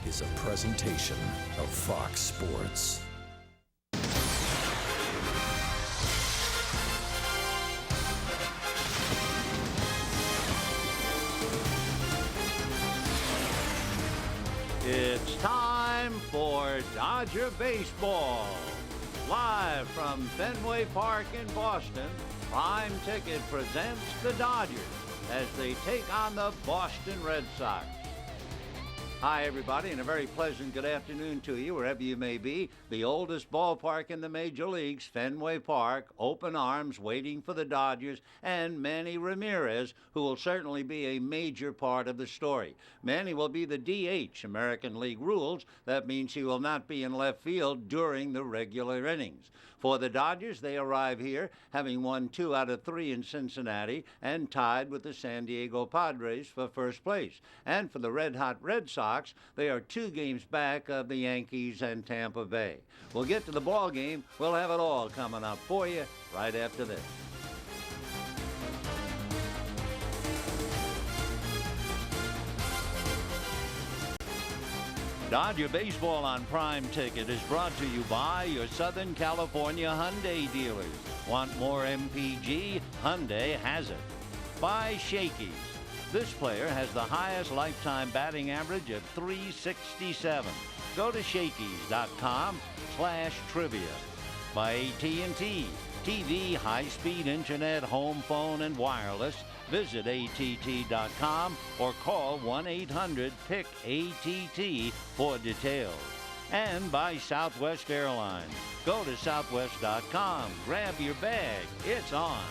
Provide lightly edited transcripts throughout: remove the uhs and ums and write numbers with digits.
is a presentation of Fox Sports. It's time for Dodger Baseball. Live from Fenway Park in Boston, Prime Ticket presents the Dodgers as they take on the Boston Red Sox. Hi, everybody, and a very pleasant good afternoon to you, wherever you may be. The oldest ballpark in the Major Leagues, Fenway Park, open arms, waiting for the Dodgers, and Manny Ramirez, who will certainly be a major part of the story. Manny will be the DH, American League rules. That means he will not be in left field during the regular innings. For the Dodgers, they arrive here having won 2 out of 3 in Cincinnati and tied with the San Diego Padres for first place. And for the red-hot Red Sox, they are 2 games back of the Yankees and Tampa Bay. We'll get to the ball game. We'll have it all coming up for you right after this. Dodger Baseball on Prime Ticket is brought to you by your Southern California Hyundai dealers. Want more MPG? Hyundai has it. By Shakey's. This player has the highest lifetime batting average of .367. Go to Shakey's.com/trivia. By AT&T. TV, high-speed internet, home phone, and wireless. Visit att.com or call 1-800-PIC-ATT for details. And by Southwest Airlines. Go to southwest.com. Grab your bag. It's on.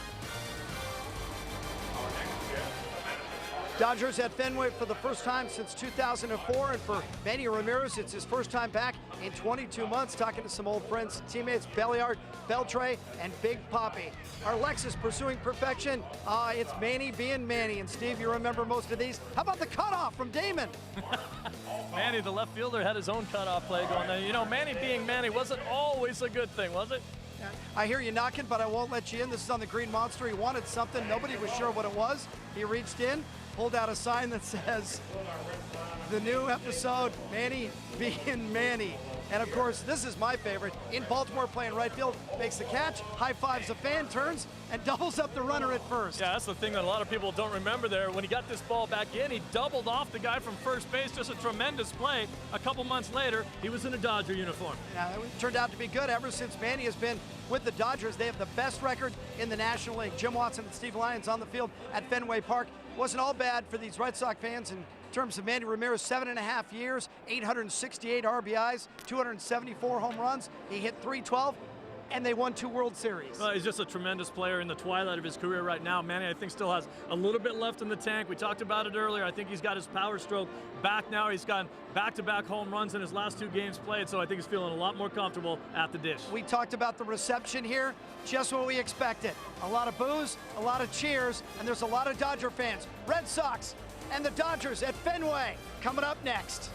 Dodgers at Fenway for the first time since 2004, and for Manny Ramirez, it's his first time back in 22 months, talking to some old friends, teammates, Belliard, Beltre, and Big Papi. Our Lexus pursuing perfection. It's Manny being Manny, and Steve, you remember most of these. How about the cutoff from Damon? Manny, the left fielder, had his own cutoff play going there. You know, Manny being Manny wasn't always a good thing, was it? I hear you knocking, but I won't let you in. This is on the Green Monster. He wanted something. Nobody was sure what it was. He reached in, pulled out a sign that says, the new episode, Manny being Manny. And of course, this is my favorite. In Baltimore playing right field, makes the catch, high fives a fan, turns, and doubles up the runner at first. Yeah, that's the thing that a lot of people don't remember there. When he got this ball back in, he doubled off the guy from first base. Just a tremendous play. A couple months later, he was in a Dodger uniform. Yeah, it turned out to be good. Ever since Manny has been with the Dodgers, they have the best record in the National League. Jim Watson and Steve Lyons on the field at Fenway Park. Wasn't all bad for these Red Sox fans in terms of Manny Ramirez, 7.5 years, 868 RBIs, 274 home runs. He hit .312, and they won 2 World Series. Well, he's just a tremendous player in the twilight of his career right now. Manny, I think, still has a little bit left in the tank. We talked about it earlier. I think he's got his power stroke back now. He's gotten back-to-back home runs in his last 2 games played, so I think he's feeling a lot more comfortable at the dish. We talked about the reception here, just what we expected. A lot of boos, a lot of cheers, and there's a lot of Dodger fans. Red Sox and the Dodgers at Fenway coming up next.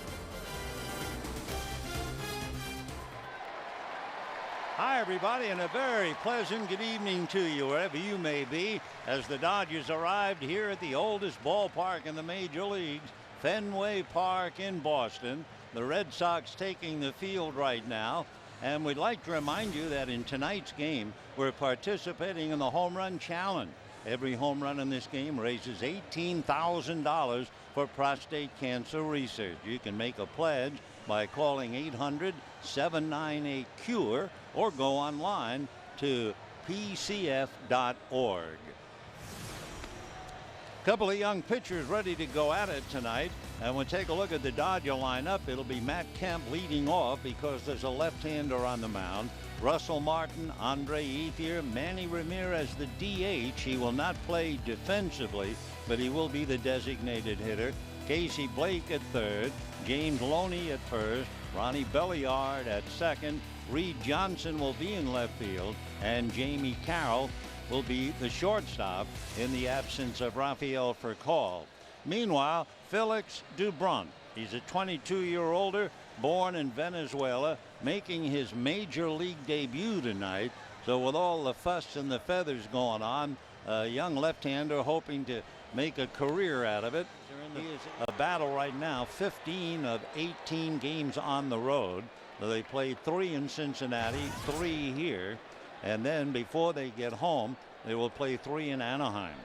Hi, everybody, and a very pleasant good evening to you, wherever you may be, as the Dodgers arrived here at the oldest ballpark in the Major Leagues, Fenway Park in Boston. The Red Sox taking the field right now. And we'd like to remind you that in tonight's game, we're participating in the Home Run Challenge. Every home run in this game raises $18,000 for prostate cancer research. You can make a pledge by calling 800-798-CURE or go online to pcf.org. A couple of young pitchers ready to go at it tonight. And we'll take a look at the Dodger lineup. It'll be Matt Kemp leading off because there's a left-hander on the mound. Russell Martin, Andre Ethier, Manny Ramirez, the DH. He will not play defensively, but he will be the designated hitter. Casey Blake at third, James Loney at first, Ronnie Belliard at second, Reed Johnson will be in left field, and Jamie Carroll will be the shortstop in the absence of Rafael Furcal. Meanwhile, Felix Dubron, he's a 22-year-older, born in Venezuela, making his major league debut tonight. So with all the fuss and the feathers going on, a young left-hander hoping to make a career out of it. They're in He is a battle right now, 15 of 18 games on the road. They played 3 in Cincinnati, 3 here, and then before they get home, they will play 3 in Anaheim.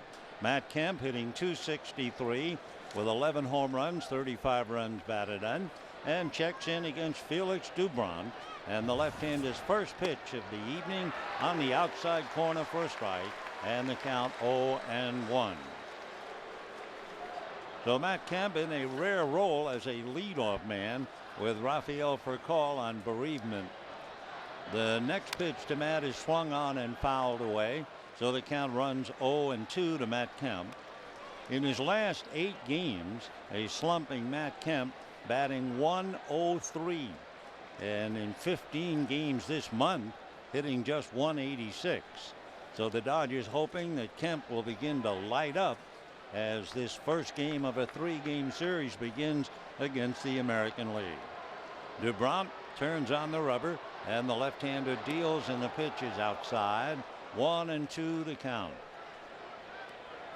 Matt Kemp hitting .263 with 11 home runs, 35 runs batted in, and checks in against Felix Doubront. And the left-hander's first pitch of the evening on the outside corner for a strike, and the count 0-1. So Matt Kemp in a rare role as a leadoff man with Rafael Furcal on bereavement. The next pitch to Matt is swung on and fouled away, so the count runs 0-2 to Matt Kemp. In his last 8 games, a slumping Matt Kemp batting .103. And in 15 games this month, hitting just .186. So the Dodgers hoping that Kemp will begin to light up as this first game of a 3-game series begins against the American League. Doubront turns on the rubber, and the left-hander deals, and the pitch is outside. 1-2 to count.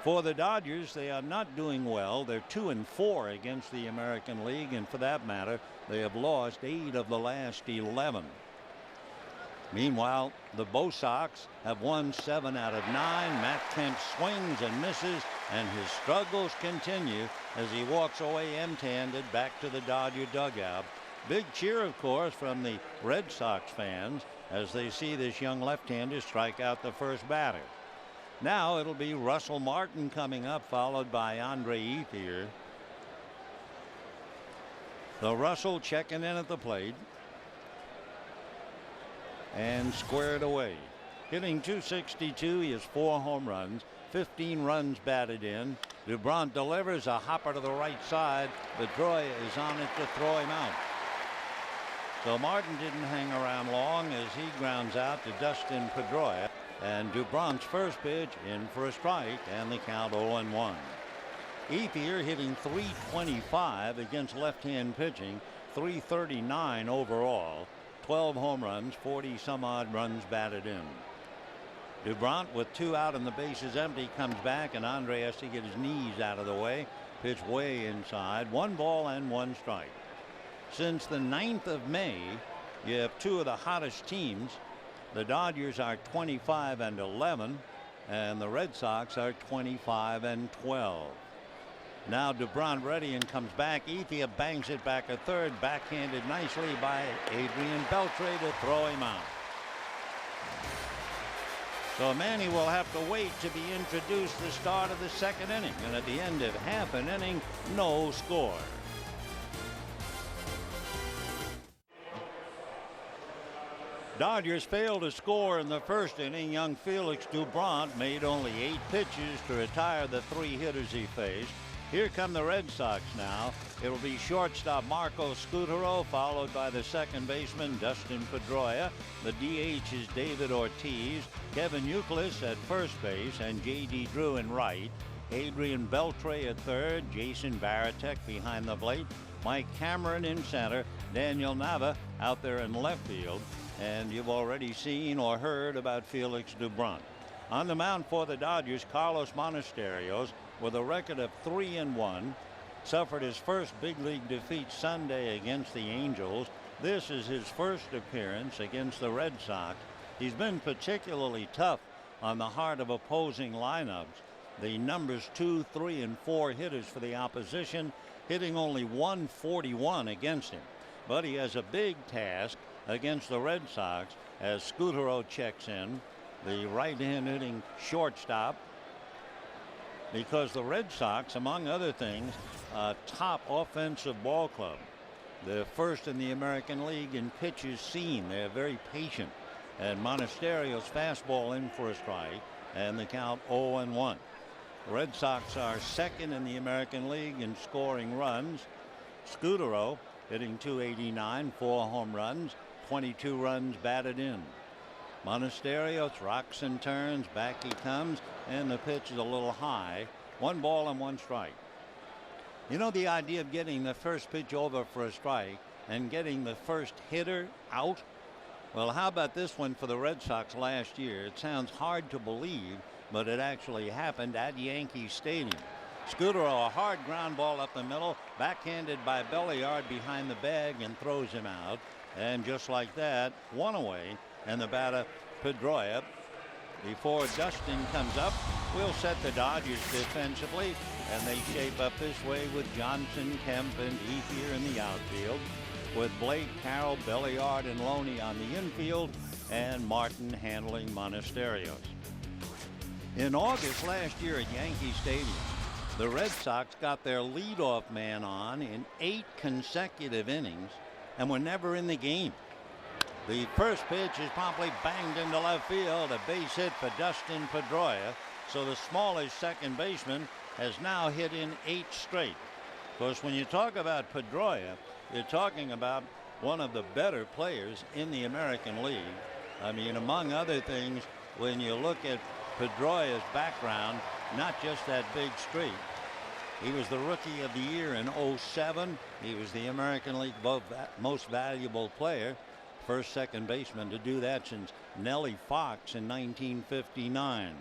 For the Dodgers, they are not doing well. They're 2-4 against the American League, and for that matter, they have lost 8 of the last 11. Meanwhile, the Bo Sox have won 7 out of 9. Matt Kemp swings and misses, and his struggles continue as he walks away empty-handed back to the Dodger dugout. Big cheer, of course, from the Red Sox fans as they see this young left-hander strike out the first batter. Now it'll be Russell Martin coming up, followed by Andre Ethier. So Russell checking in at the plate and squared away. Hitting .262, he has 4 home runs, 15 runs batted in. Doubront delivers a hopper to the right side. Pedroia is on it to throw him out. So Martin didn't hang around long as he grounds out to Dustin Pedroia. And Doubrant's first pitch in for a strike, and the count 0-1. Ethier hitting .325 against left-hand pitching, .339 overall, 12 home runs, 40 some odd runs batted in. Doubront with 2 out and the bases empty comes back, and Andre has to get his knees out of the way. Pitch way inside. 1 ball and 1 strike. Since the 9th of May, you have 2 of the hottest teams. The Dodgers are 25-11, and the Red Sox are 25-12. Now Doubront ready and comes back. Ethier bangs it back a third, backhanded nicely by Adrian Beltre to throw him out. So Manny will have to wait to be introduced the start of the 2nd inning, and at the end of half an inning, no score. Dodgers failed to score in the 1st inning. Young Felix Doubront made only 8 pitches to retire the 3 hitters he faced. Here come the Red Sox now. It'll be shortstop Marco Scutaro, followed by the second baseman Dustin Pedroia. The DH is David Ortiz. Kevin Youkilis at first base, and J.D. Drew in right. Adrian Beltre at third. Jason Varitek behind the plate. Mike Cameron in center. Daniel Nava out there in left field. And you've already seen or heard about Felix Doubront. On the mound for the Dodgers, Carlos Monasterios, with a record of 3-1, suffered his first big league defeat Sunday against the Angels. This is his first appearance against the Red Sox. He's been particularly tough on the heart of opposing lineups. The numbers 2, 3, and 4 hitters for the opposition, hitting only .141 against him. But he has a big task against the Red Sox as Scutaro checks in, the right-hand hitting shortstop, because the Red Sox, among other things, top offensive ball club. They're first in the American League in pitches seen. They're very patient. And Monasterios fastball in for a strike, and the count 0-1. The Red Sox are second in the American League in scoring runs. Scutaro hitting .289, 4 home runs, 22 runs batted in. Monasterios rocks and turns, back he comes, and the pitch is a little high. 1 ball and 1 strike. You know, the idea of getting the first pitch over for a strike and getting the first hitter out? Well, how about this one for the Red Sox last year? It sounds hard to believe, but it actually happened at Yankee Stadium. Scudero, a hard ground ball up the middle, backhanded by Belliard behind the bag and throws him out. And just like that, one away, and the batter Pedroia, before Dustin comes up, will set the Dodgers defensively, and they shape up this way with Johnson, Kemp, and Ethier in the outfield, with Blake, Carroll, Belliard, and Loney on the infield, and Martin handling Monasterios. In August last year at Yankee Stadium, the Red Sox got their leadoff man on in 8 consecutive innings and were never in the game. The first pitch is promptly banged into left field, a base hit for Dustin Pedroia. So the smallest second baseman has now hit in 8 straight. Of course, when you talk about Pedroia, you're talking about one of the better players in the American League. I mean, among other things, when you look at Pedroia's background, not just that big streak. He was the Rookie of the Year in '07. He was the American League most valuable player, first second baseman to do that since Nellie Fox in 1959.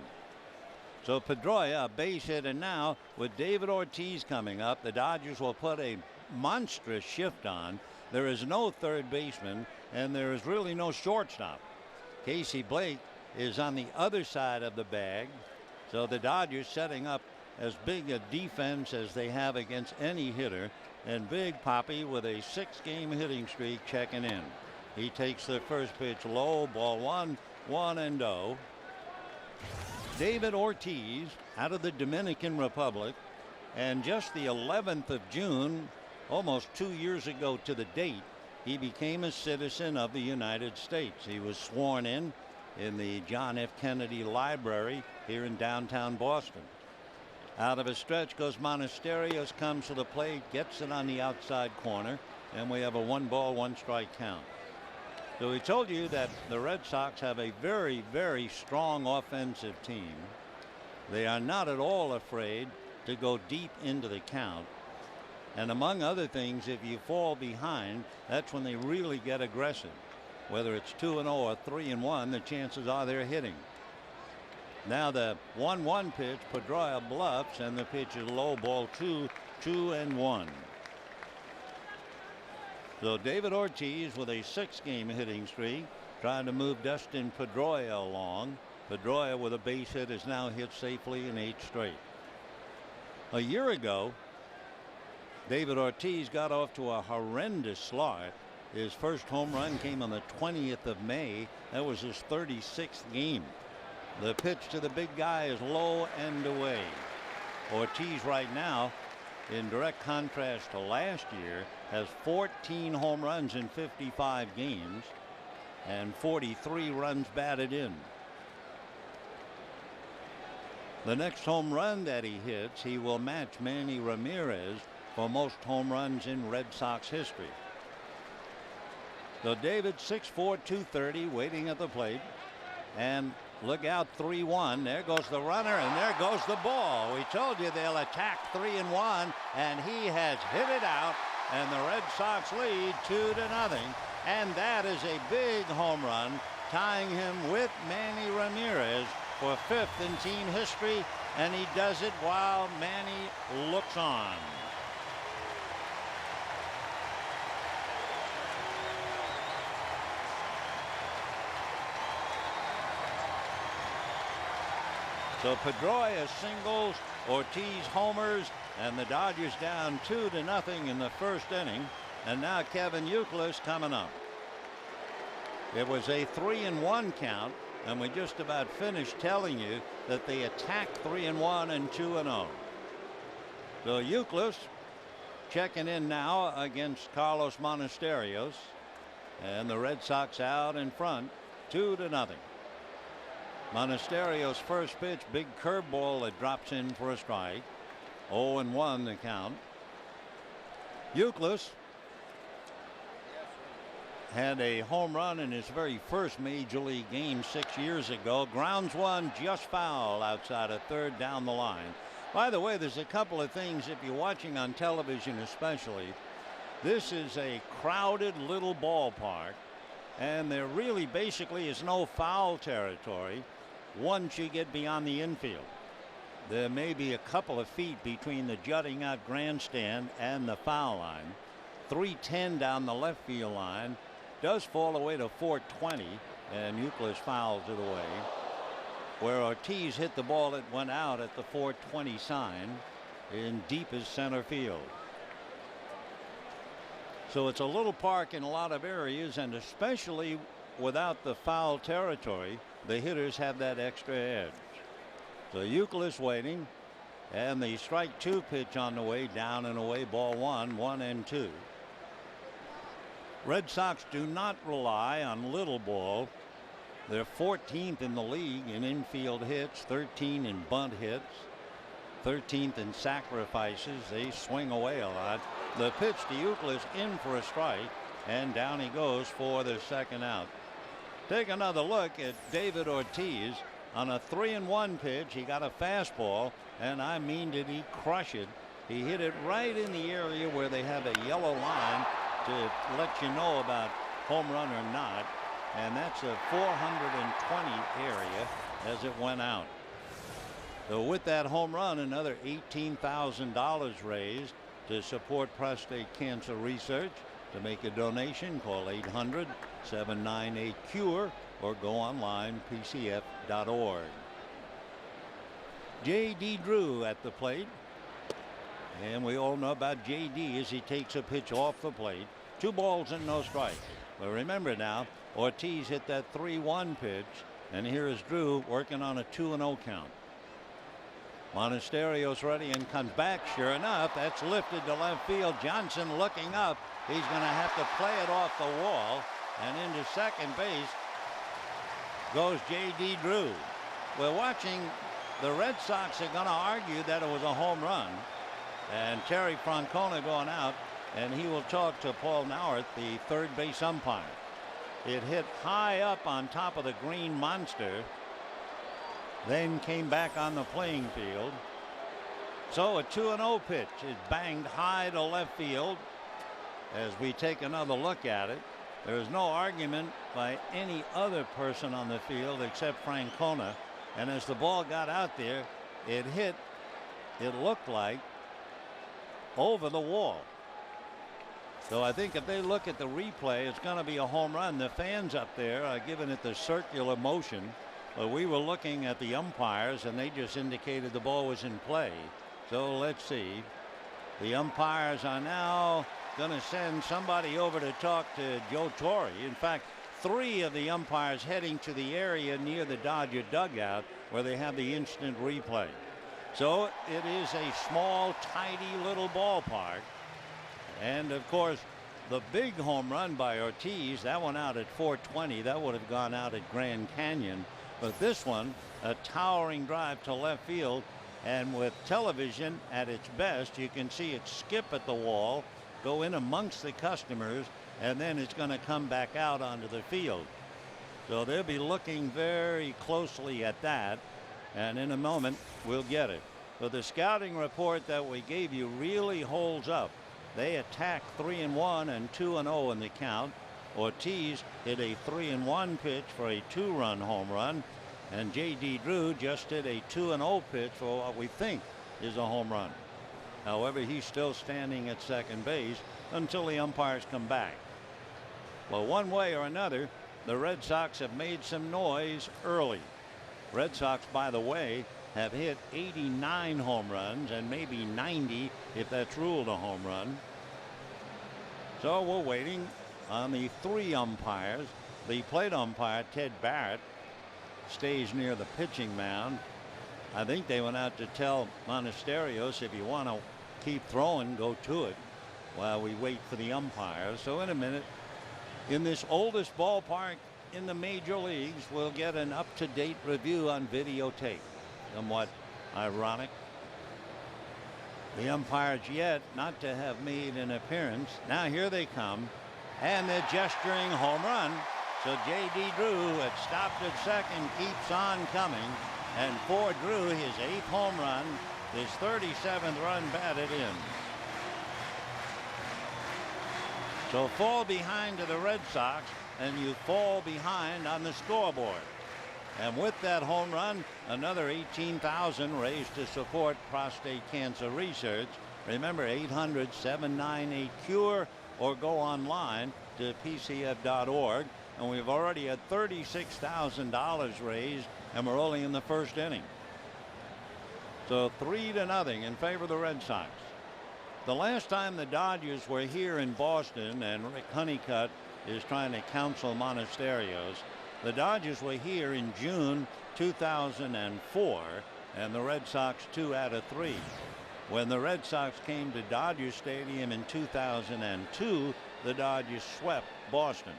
So Pedroia, a base hit, and now with David Ortiz coming up, the Dodgers will put a monstrous shift on. There is no third baseman, and there is really no shortstop. Casey Blake is on the other side of the bag, so the Dodgers setting up as big a defense as they have against any hitter, and Big Papi with a 6-game hitting streak checking in. He takes the first pitch low, ball 1, 1-0. David Ortiz out of the Dominican Republic, and just the 11th of June, almost 2 years ago to the date, he became a citizen of the United States. He was sworn in the John F. Kennedy Library here in downtown Boston. Out of a stretch goes Monasterios, comes to the plate, gets it on the outside corner, and we have a 1-ball, 1-strike count. So we told you that the Red Sox have a very, very strong offensive team. They are not at all afraid to go deep into the count. And among other things, if you fall behind, that's when they really get aggressive. Whether it's 2-0 or 3-1, the chances are they're hitting. Now the 1-1 pitch, Pedroia bluffs, and the pitch is low, ball 2, 2-1. So David Ortiz with a 6-game hitting streak, trying to move Dustin Pedroia along. Pedroia with a base hit is now hit safely in 8 straight. A year ago, David Ortiz got off to a horrendous start. His first home run came on the 20th of May. That was his 36th game. The pitch to the big guy is low and away. Ortiz right now, in direct contrast to last year, has 14 home runs in 55 games and 43 runs batted in. The next home run that he hits, he will match Manny Ramirez for most home runs in Red Sox history. So David, 6'4", 230, waiting at the plate, and look out, 3-1. There goes the runner, and there goes the ball. We told you they'll attack 3-1, and he has hit it out, and the Red Sox lead 2-0. And that is a big home run, tying him with Manny Ramirez for 5th in team history, and he does it while Manny looks on. So Pedroia singles, Ortiz homers, and the Dodgers down 2-0 in the first inning. And now Kevin Youkilis coming up. It was a 3-1 count, and we just about finished telling you that they attacked 3-1 and 2-0. So Youkilis checking in now against Carlos Monasterios, and the Red Sox out in front 2-0. Monasterios' first pitch, big curveball that drops in for a strike. 0-1 the count. Youkilis had a home run in his very first major league game 6 years ago. Grounds one just foul outside of third down the line. By the way, there's a couple of things if you're watching on television especially. This is a crowded little ballpark, and there really basically is no foul territory once you get beyond the infield. there may be a couple of feet between the jutting out grandstand and the foul line. 310 down the left field line. Does fall away to 420, and Youkilis fouls it away. Where Ortiz hit the ball, it went out at the 420 sign in deepest center field. So it's a little park in a lot of areas, and especially without the foul territory, the hitters have that extra edge. So Youkilis waiting, and the strike 2 pitch on the way, down and away, ball 1, 1-2. Red Sox do not rely on little ball. They're 14th in the league in infield hits, 13 in bunt hits, 13th in sacrifices. They swing away a lot. The pitch to Youkilis in for a strike, and down he goes for the second out. Take another look at David Ortiz. On a 3-1 pitch, he got a fastball, and I mean, did he crush it? He hit it right in the area where they have a yellow line to let you know about home run or not, and that's a 420 area as it went out. So with that home run, another $18,000 raised to support prostate cancer research. To make a donation, call 800-798-CURE or go online pcf.org. J.D. Drew at the plate. And we all know about J.D. as he takes a pitch off the plate. 2 balls and no strikes. But remember now, Ortiz hit that 3-1 pitch, and here is Drew working on a 2-0 count. Monasterio's ready and comes back. Sure enough, that's lifted to left field. Johnson looking up. He's going to have to play it off the wall, and into second base goes J.D. Drew. We're watching. The Red Sox are going to argue that it was a home run, and Terry Francona going out, and he will talk to Paul Nauert, the third base umpire. It hit high up on top of the green monster, then came back on the playing field. So a 2-0 pitch is banged high to left field. As we take another look at it, there is no argument by any other person on the field except Francona. And as the ball got out there, it hit, it looked like, over the wall. So I think if they look at the replay, it's going to be a home run. The fans up there are giving it the circular motion. But we were looking at the umpires, and they just indicated the ball was in play. So let's see. The umpires are now going to send somebody over to talk to Joe Torre. In fact, 3 of the umpires heading to the area near the Dodger dugout where they have the instant replay. So it is a small, tidy little ballpark. And of course, the big home run by Ortiz, that one out at 420, that would have gone out at Grand Canyon. But this one, a towering drive to left field, and with television at its best, you can see it skip at the wall, go in amongst the customers, and then it's going to come back out onto the field. So they'll be looking very closely at that, and in a moment we'll get it. But the scouting report that we gave you really holds up. They attacked 3-1 and 2-0 in the count. Ortiz hit a 3-1 pitch for a 2-run home run, and J.D. Drew just hit a 2-0 pitch for what we think is a home run. However, he's still standing at second base until the umpires come back. Well, one way or another, the Red Sox have made some noise early. Red Sox, by the way, have hit 89 home runs, and maybe 90 if that's ruled a home run. So we're waiting on the 3 umpires. The plate umpire, Ted Barrett, stays near the pitching mound. I think they went out to tell Monasterios, if you want to keep throwing, go to it, while we wait for the umpires. So in a minute, in this oldest ballpark in the major leagues, we'll get an up-to-date review on videotape. Somewhat ironic. The umpires yet not to have made an appearance. Now here they come, and they're gesturing home run. So J.D. Drew had stopped at second, keeps on coming, and for Drew, his 8th home run, his 37th run batted in. So fall behind to the Red Sox, and you fall behind on the scoreboard. And with that home run, another $18,000 raised to support prostate cancer research. Remember, 800-798-CURE or go online to pcf.org. And we've already had $36,000 raised, and we're only in the first inning. So 3-0 in favor of the Red Sox. The last time the Dodgers were here in Boston, and Rick Honeycutt is trying to counsel Monasterios, the Dodgers were here in June 2004, and the Red Sox 2 out of 3. When the Red Sox came to Dodger Stadium in 2002, the Dodgers swept Boston.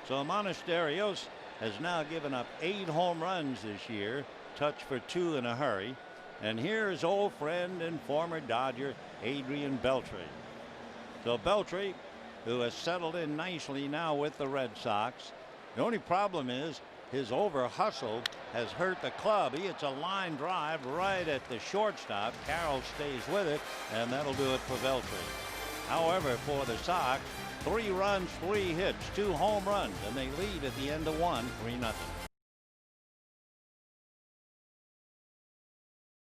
So Monasterios has now given up 8 home runs this year, touched for 2 in a hurry. And here's old friend and former Dodger Adrian Beltre. So Beltre, who has settled in nicely now with the Red Sox. The only problem is his over hustle has hurt the club. He hits a line drive right at the shortstop. Carroll stays with it, and that'll do it for Beltre. However, for the Sox, 3 runs, 3 hits, 2 home runs, and they lead at the end of 1, 3-0.